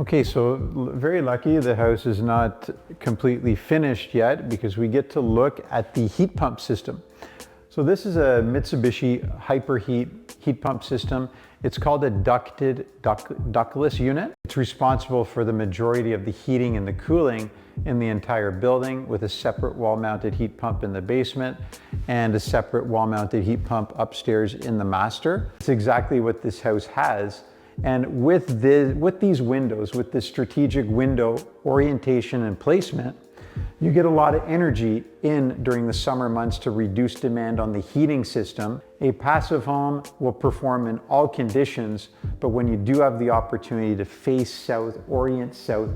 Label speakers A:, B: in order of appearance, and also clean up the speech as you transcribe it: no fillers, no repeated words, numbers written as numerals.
A: Okay, so very lucky the house is not completely finished yet because we get to look at the heat pump system. So this is a Mitsubishi Hyperheat heat pump system. It's called a ductless unit. It's responsible for the majority of the heating and the cooling in the entire building, with a separate wall-mounted heat pump in the basement and a separate wall-mounted heat pump upstairs in the master. It's exactly what this house has. And with these windows, with this strategic window orientation and placement, you get a lot of energy in during the summer months to reduce demand on the heating system. A passive home will perform in all conditions, but when you do have the opportunity to face south, orient south,